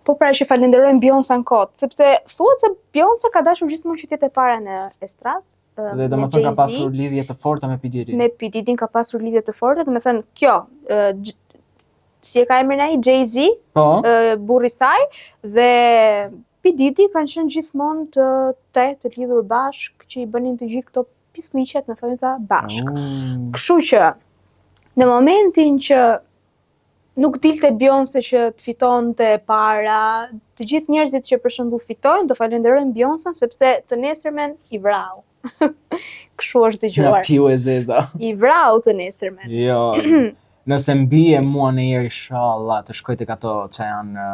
Po pra që falenderojmë Beyoncé në kot, sepse thuhet se Beyoncé ka dashur gjithmonë që të jetë e para në estradë. Dhe domethënë ka pasur lidhje të forta me P. Diddy. Me P. Diddy ka pasur lidhje të forta, domethënë kjo, si e ka emrin ai, Jay-Z, Po. burri i saj, dhe P. Diddy kanë qenë gjithmonë të lidhur bashk, që i bënin të gjithë këto pisliqet në thonjza bashk. Kështu që në momentin që nuk dilte Beyoncé që të fitonte para, të gjithë njerëzit që për shembull fitojnë do falenderojnë Beyoncé sepse të nesërmen i vrau. Kështu është dëgjuar. Nga piu e zeza. I vrau të nesërmen. Jo, nëse mbije mua në herë inshallah të shkoj tek ato që janë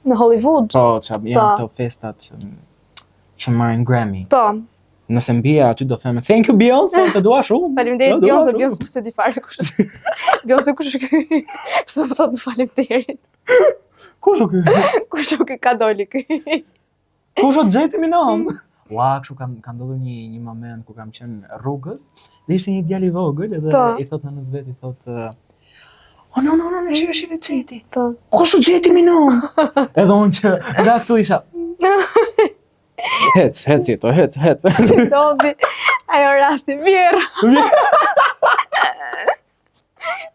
Në Hollywood. po, që janë ato festat që marrin Grammy. Po. Nëse mbije aty do them thank you Beyoncé, të dua shumë. Faleminderit Beyoncé se di fare kush është. Beyoncé kush është ky? Pse më thot më faleminderit. Kush o ky? Kush është ky ka doli ky? Kush o Gjeti Minon? Ua, kështu kam ndodhur një moment ku kam qenë rrugës dhe ishte një djalë i vogël edhe i thot nënës vet, i thot oh no, shive Gjeti. Po. Kush o Gjeti Minon? Edhe unë që nga këtu isha hec jeto, hec. Dobi, ajo rasti vjera.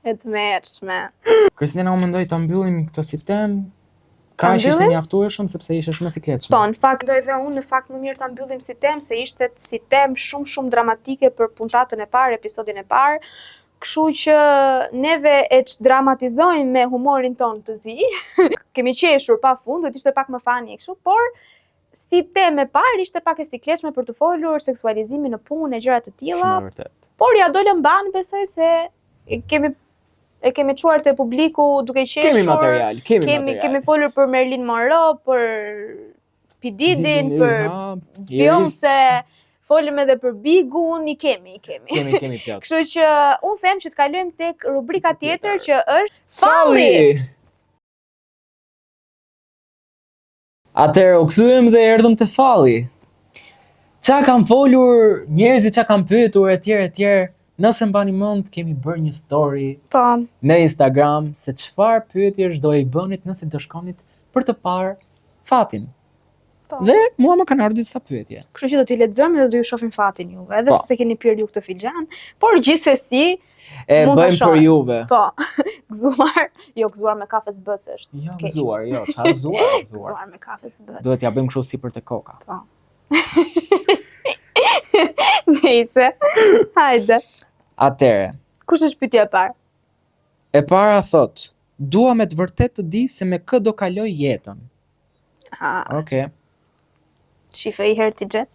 E të mërshme. Kristina, unë mendoj të mbyllim këtë si temë. Ka që ishte mjaftueshëm sepse ishte shumë e sikletshme. Po, në fakt, doj dhe unë në fakt më mirë të mbyllim si temë, se ishte si temë shumë dramatike për puntatën e parë, episodin e parë. Kështu që neve e që dramatizojmë me humorin ton të zi. Kemi qeshur pa fund, do t'ishte pak më fani e kështu, por si temë e parë ishte pak e sikletshme për të folur seksualizimin në punë e gjëra të tilla, Shumë e vërtet. por ja dolën ban, besoj se e kemi çuar te publiku duke qeshur. Kemi material, kemi material. Kemi folur për Marilyn Monroe, për P. Didin, për Beyoncé, folëm edhe për Bigun, i kemi. Kemi plot. Kështu që unë them që të kalojmë tek rubrika tjetër që është Falli. Atëherë u kthyem dhe erdhëm te falli. Qa kam folur, njerëzit qa kam pyetur etj. Nëse mbani mend, kemi bërë një story Po, në Instagram se çfarë pyetjesh do i bënit nëse do shkonit për të parë fatin. Po. Dhe mua më kanë ardhur disa pyetje. kështu që do t'i lexojmë dhe do ju shohim fatin juve, edhe Po. se keni pirë ju këtë filxhan, por gjithsesi E mund ta bëjmë për shohim. juve. Po, gëzuar me kafe s'bët se është. Jo, keq. gëzuar, jo, çfarë gëzuar? Gëzuar me kafe s'bët. Duhet ja bëjmë kështu sipër te koka. Po. Nejse. Hajde. Atëre, Kush është pyetja e parë? e para thot, dua me të vërtet të di se me kë do kaloj jetën. Okej. Shife i herë ti gjet.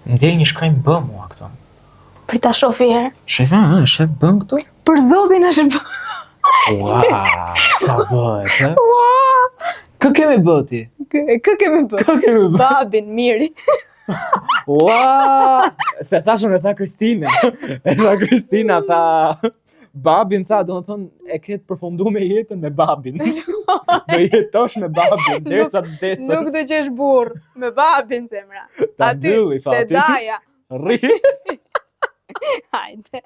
Ndel një shkrim bë mua këto. Për ta shofi herë. Shef bën këtu? Për zotin është bë. Ua, qa bëhet, e? Kë kemi bëti? Kë kemi bë? Kë kemi bë? Babin, miri. Ua, se thashun e tha Kristina. E tha Kristina, tha... Babin tha, do të thonë, e ketë përfundu me jetën me babin. Do jetosh me babin, derisa të vdesën. Nuk do qesh burr me babin zemra. Ta dylli, Te fati. daja. Rri. Hajde.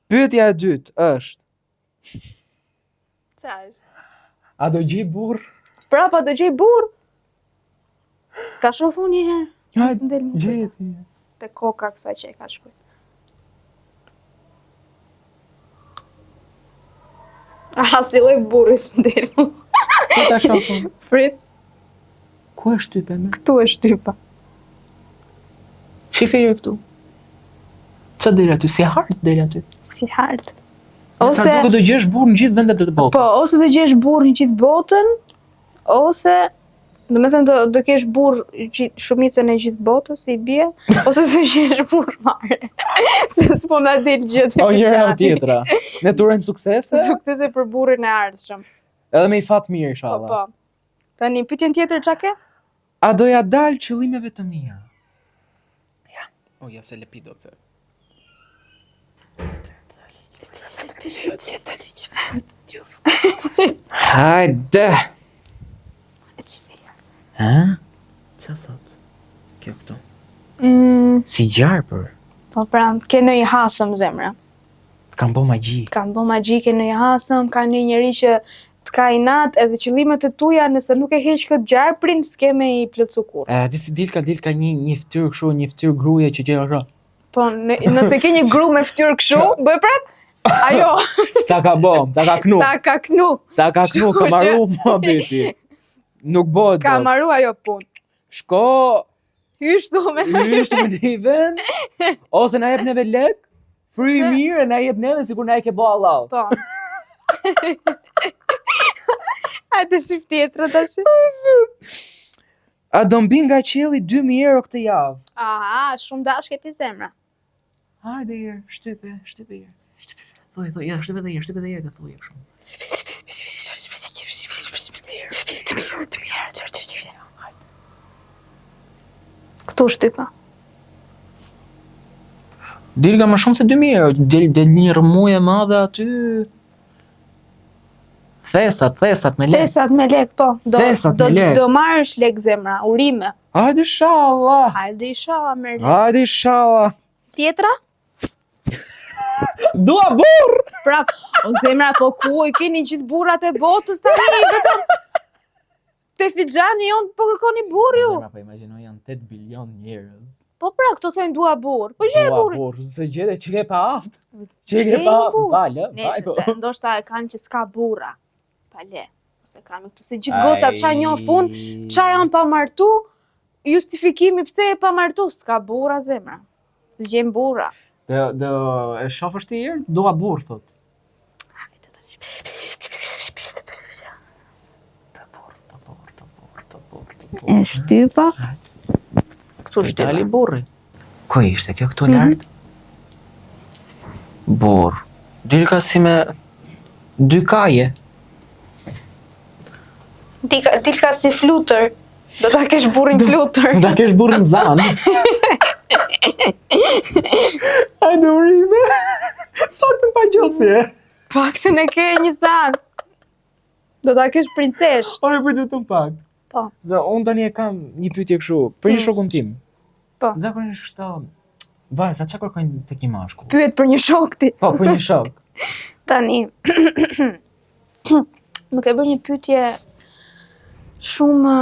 Pyetja e dytë është, Qa është? a do gjej burr? Prapa do gjej burr? Ka shofu një herë. Hajde, S'm del më gjej kujtë. ti. Te koka kësaj që e ka shkruar. Aha, si lloj burri s'm del më. Ku ta shohun? Prit, Ku është type me? këtu e shtypa. Shifej këtu. Qa del aty? Si hart del aty? Si hart. Ose... Ose duke do gjesh burr në gjithë vendet e botës. po, ose do gjesh burr në gjithë botën, ose do me thënë do kesh burr shumicën e gjithë botës, si i bie, ose do gjesh burr fare. Se s'po na del gjë të O njëra o veçantë. tjetra. Ne turojmë suksese, Suksese për burrin e ardhshëm. edhe me i fat mirë, Po, inshallah. po. Tani pyetjen tjetër çka ke? A doja dal qëllimeve të mia? Ja. O, ja se lepi do të se. Hajde! Ha? Qa thot? Kjo këto? Si gjarpër. Po pra, ke në i hasëm zemra. Kam bo magji. Kam bo magji, ke në i hasëm, ka një njeri që të ka inat edhe qëllimet e tuja, nëse nuk e heq këtë gjarprin, s'ke me i plotsu kurrë. Di si dilka një ftyrë kështu, një ftyrë gruje që gjera rë. Po, nëse ke një gru me ftyrë kështu, bëj prap, ajo, Ta ka bo, ta ka knu. ta ka knu, Ta ka knu, ka Kështu maru mua beti. Nuk bëhet ka dot. maru ajo punë. Shko, Hyshtu me ishtu me një vend, ose na jep neve lek, fry mirë, na jep neve sikur na e ke bo Allah. Po. Hajde shif tjetër tash. A do mbi nga qielli 2000 euro këtë javë? Aha, shumë dashke ti zemra. Hajde herë, shtype herë. Thuaj, ja, shtype dhe herë, ka thuaj shumë. Këtu shtypa. Dilga më shumë se 2000 euro, del një rëmuj e madhe aty. Thesat me lek. Tesat me lek, po. Thesat me lek. Do marrësh lek zemra, urime. Hajde inshallah. Hajde inshallah merr. Hajde inshallah. Tjetra? Dua burr. Prap, o zemra, po ku i keni gjithë burrat e botës tani, vetëm te fixhani jon po kërkoni burr ju. Po imagjino janë 8 bilion njerëz. Po pra, këto thonë dua burr. Po gjej Dua burrin. burr, se gjete që ke pa aft. Që ke pa aft, falë, Nëse se ndoshta e kanë që s'ka burra. Pa le. Ose kanë këtë se gjithë Ai. gocat qa njohun, qa janë pa martu, justifikimi pse e pa martu, s'ka burra zemra. S'gjem burra. Do e shofësh ti herë? Dua burr thot. E shtypa. Këtu Dali shtypa. burri. Ku ishte kjo këtu lart? Burr. Dilka si me dy kaje. Dilka si flutër. Do ta kesh burrin flutër. Da kesh burrin zan. Hajde urime. Faktën pa gjosje. Paktën e ke një zan. Do ta kesh princesh. Ore për të pak. Po. Zë, unë tani e kam një pyetje kështu, për një shokun tim. Po. Zakonisht vajza çka kërkojnë tek një mashkull? Pyet për një shok ti. Po, për një shok. Tani. Më ke bërë një pyetje shumë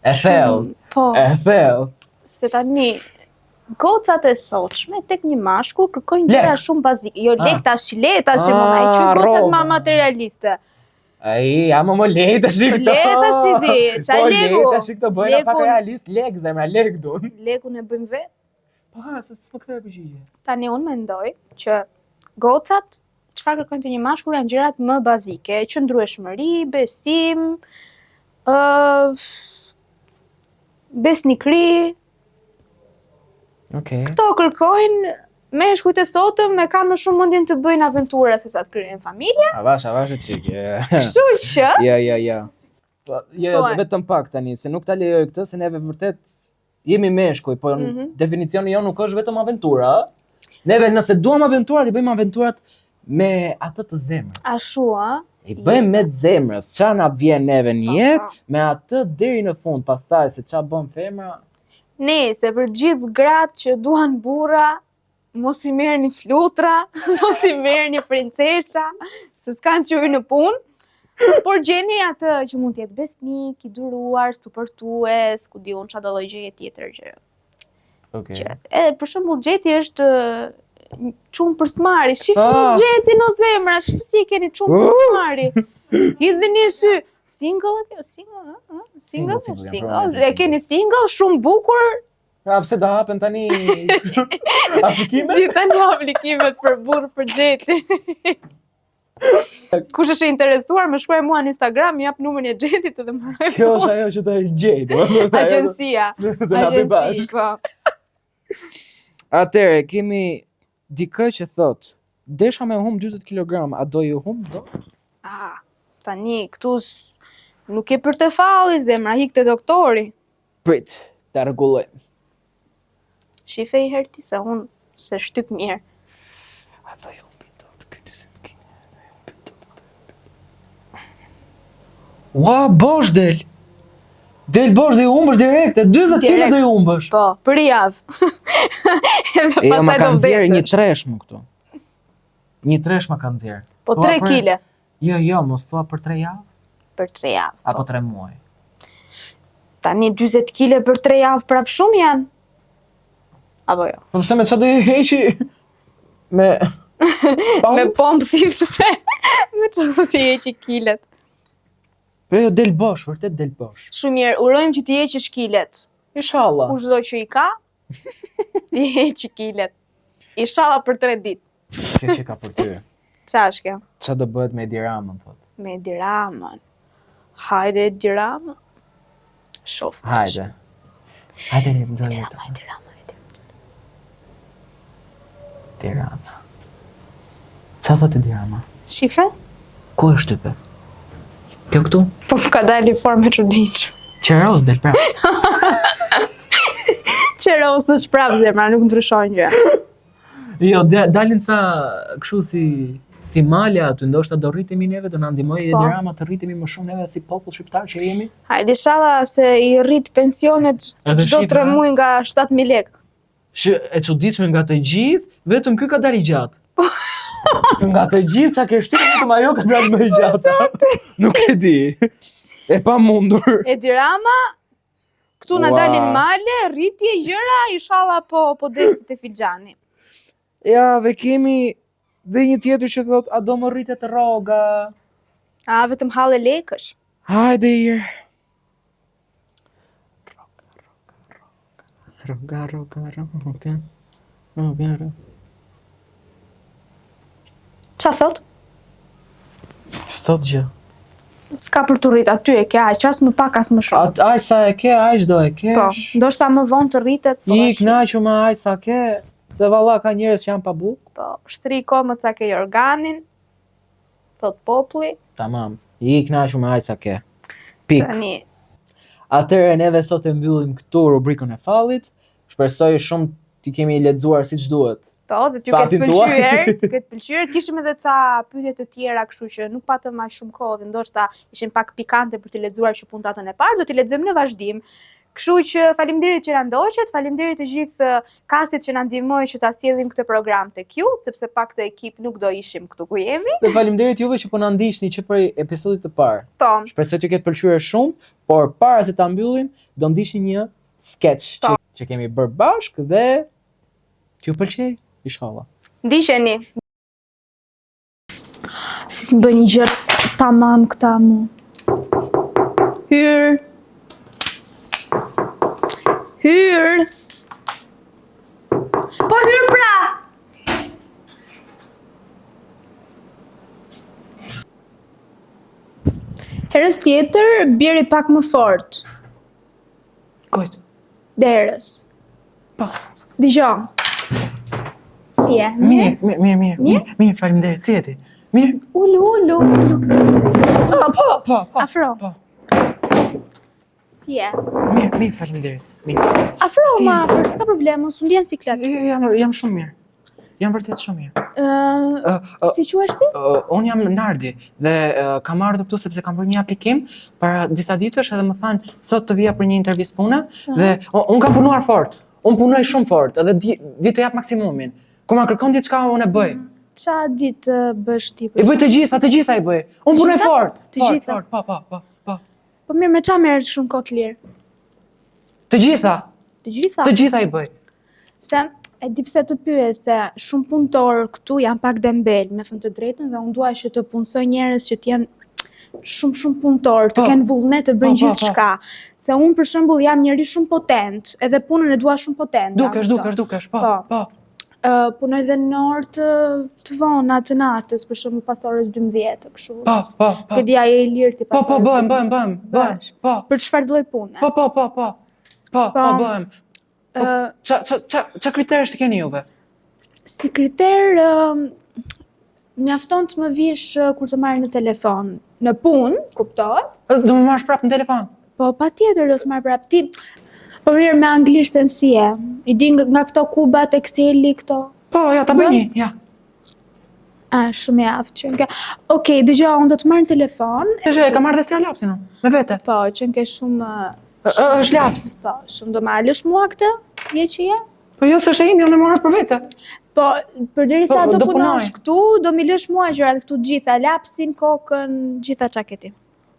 E thellë. Po. E thellë. Se tani gocat e sotshme tek një mashkull kërkojnë Lek. gjëra shumë bazike. Jo lek tash, le tash Ah, më ai çu gocat rroba. ma materialiste. Ai, ama më lej tash Po, këto. le tash i di, çaj Po, legu. le tash këto bëjnë pak Lekun- realist, lek zemra, lek don. Lekun e bëjmë vetë. Po, se s'po këtë përgjigje. Tani unë mendoj që gocat çfarë kërkojnë te një mashkull janë gjërat më bazike, qëndrueshmëri, besim, besnikëri, Okej. këto kërkojnë meshkujt e sotëm me kanë më shumë mundjen të bëjnë aventura se sa të krijojnë familje. Avash e çike. Kështu që Ja. Po, jo, Thuaj. vetëm pak tani, se nuk ta lejoj këtë, se neve vërtet jemi meshkuj, po definicioni jo nuk është vetëm aventura. Neve nëse duam aventurat, i bëjmë aventurat me atë të zemrës. ashtu, ë? I bëjmë me të zemrës, qa na vjen neve në jetë, me atë deri në fund, pastaj se qa bën femra. Nëse për gjithë gratë që duan burra, mos i merrni flutra, mos i merrni princesha, se s'kan qyrë në punë. Por gjeni atë që mund të jetë besnik, i duruar, supportues, ku di unë çfarë do lloj gjëje tjetër që. Okej. Edhe për shembull Xheti është çum për smari. Shifni Ah. Xhetin o zemra, si e keni çum për smari. Hidhni sy. Single, single, single, Single, single. E keni single, shumë bukur. A pse do hapen tani aplikime? Gjitha një aplikimet për burr për Xheti. Kush është i interesuar, më shkruaj mua në Instagram, jap numrin e Xhetit edhe më rroj. Kjo është ajo që të gjej. Agjencia. Do na bëj bash. Po. Atëre, kemi dikë që thot, desha me hum 40 kg, a do ju hum do? Tani këtu nuk e për të falli zemra, hik te doktori. Prit, ta rregullojmë. Shife i herë ti se unë se shtyp mirë. A do ju humbi dot këtë 40 kg? Ua, bosh del! Del bosh dhe ju humbësh direkte, 40 kg Direkt. do ju humbësh. Po, për javë. Edhe E jo ma pastaj do kanë nxjerr një vdesësh. tresh më këtu. Një tresh ma kanë nxjerr. Po Thua 3 për- kile Jo, mos thua për 3 javë, për 3 javë. apo 3 muaj. Tani 40 kile për 3 javë prap shumë janë. Apo jo? Po pse me çfarë do i heqi? Me Me pompë thithëse. Me që do t'i heqi kilet. Po jo, del bosh, vërtet del bosh. Shumë mirë, urojmë që t'i heqish kilet. Inshallah. Kushdo që i ka, t'i heqi kilet. Inshallah për 3 ditë. Kjo që ka për ty. Qa është kjo? Qa do bëhet me diramën, thot? Me diramën. Hajde dirama. Shof. Hajde. Hajde një të zërë Dirama, dirama. Tirana. Qa thot e dirama? Shife? Ku është type? Kjo këtu? Po më ka dali forme çuditshme. Qeros del prap. Qeros është prap zemra, nuk ndryshon gjë. Jo, dalin sa kështu si malja aty, ndoshta do rritemi neve, do na ndihmojë e Po. dirama të rritemi më shumë neve si popull shqiptar që jemi. Hajde inshallah se i rrit pensionet Edhe çdo shifra? 3 muaj nga 7.000 lekë. Që e çuditshme nga të gjithë, vetëm ky ka dalë i gjatë. Nga të gjithë sa ke shtypur vetëm ajo ka dalë më i gjatë. Nuk e di. E pa mundur. E dirama këtu na Ua. dalin male, rritje gjëra, inshallah po decit e filxhani. Ja, dhe kemi dhe një tjetër që thot, a do më rritet rroga? A vetëm halle lekësh. Hajde ir. Rroga. Bjerë. Qa thot? S'thot gjë. S'ka për të rrit aty e ke aq, as më pak as më shumë. Aj sa e ke, aj çdo e ke. Po, ndoshta më vonë të rritet, po. I kënaqur me aj sa ke, se valla ka njerëz që janë pa bukë. Po, shtri komët sa ke organin, thot populli. Tamam. I kënaqur me aj sa ke. Pik. Tani, Atëherë neve sot e mbyllim këtu rubrikën e fallit. Shpresoj shumë t'i kemi lexuar siç duhet. po, dhe t'ju Fatin ketë tuaj. pëlqyer, t'ju ketë pëlqyer. Kishim edhe ca pyetje të tjera, kështu që nuk patëm aq shumë kohë dhe ndoshta ishin pak pikante për t'i lexuar që puntatën e parë, do t'i lexojmë në vazhdim. Kështu që faleminderit që na ndoqët, faleminderit të gjithë kastit që na ndihmoi që ta sjellim këtë program tek ju, sepse pa këtë ekip nuk do ishim këtu ku jemi. Dhe faleminderit juve që po na ndiqni që prej episodit të parë. Po, Shpresoj t'ju ketë pëlqyer shumë, por para se ta mbyllim, do ndiqni një sketch që kemi bërë bashkë dhe t'ju pëlqej, inshallah. ndiqeni. Si më bëj një gjë tamam këta mu. Hyr. Hyr. Po hyr pra. Herës tjetër bjeri pak më fort. Kujt? Derës. Po. Dëgjoj. Si e? Mirë, faleminderit. Si jeti? Mirë. Ulu. Po. Afro. Po. Si e? Mirë, faleminderit. Mirë. Afro Si? ma afër, s'ka problem, unë s'u ndjen siklet. Jam shumë mirë. Jam vërtet shumë mirë. Si quhesh ti? Unë jam Nardi dhe kam ardhur këtu sepse kam bërë një aplikim para disa ditësh edhe më thanë sot të vija për një intervistë pune dhe unë kam punuar fort. Unë punoj shumë fort edhe di të jap maksimumin. Kur ma kërkon diçka unë e bëj. Qa ditë bësh ti? I bëj të gjitha i bëj. Unë punoj fort. Të gjitha? Fort, po. Po mirë, me qa merr shumë kohë të lirë? Të gjitha. Të gjitha? I bëj. Se, e di pse të pyes se shumë punëtorë këtu janë pak dembel, me thënë të drejtën, dhe unë dua që të punësoj njerëz që t'jenë shumë punëtorë, të kenë vullnet të bëjnë gjithçka. Se unë për shembull jam njeri shumë potent, edhe punën e dua shumë potent. Dukesh, po. Punoj dhe në orë të vona të natës, për shembull pas orës 12, kështu. Po. Që dia je i lirë ti pas Po, orës 12. bëhem. Po. Për çfarë lloj pune? Po, bëhem. Qa kriterësh të keni juve? Si kriter, mjafton të më vish kur të marrë në telefon. Në punë, kuptohet? Do më marrësh prapë në telefon? Po, patjetër do të marrë prapë ti. Po mirë me anglishtën si e? I di nga këto kubat, Exceli, këto? Po, ja, ta bëj një, ja. Shumë javë që nga... Okej, dëgjoj, unë do të marrë në telefon. E ka marrë dhe si lapsin, me vete. Po, që nke shumë... është laps. Po, shumë do ma alësh mua këtë, je që je? Po jo, se është e im, jam në marrë për vete. Po, përderisa Po, do do punosh punoj. këtu, do mi lësh mua gjërat këtu gjitha, lapsin, kokën, gjitha çaketi.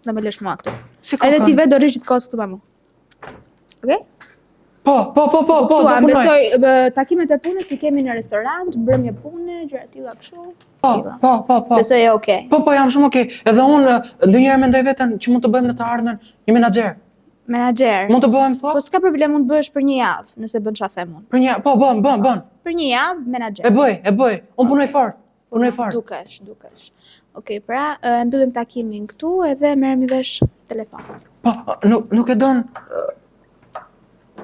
Do mi lësh mua këtu. Si Edhe kokën? ti vetë do rish gjithë kohës këtu me mua. Okej? Po, do punoj. Besoj takimet e punës i kemi në restorant, mbrëmje pune, gjëra të tilla kështu. Po. Besoj e okay. Po, jam shumë okej. Edhe unë ndonjëherë mendoj veten që mund të bëjmë në të ardhmen një menaxher. Menaxher. Mund të bëhem thua? Po s'ka problem, mund të bëhesh për një javë, nëse bën çfarë them unë. Për një, po, bën. Për një javë menaxher. E bëj. Unë punoj fort. Dukesh. Okej, pra e mbyllim takimin këtu edhe merremi vesh telefon. Po, nuk e don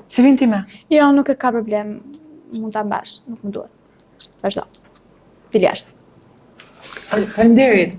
si vin ti me? Jo, nuk e ka problem. Mund ta mbash, nuk më duhet. Vazhdo. Dil jashtë. Faleminderit.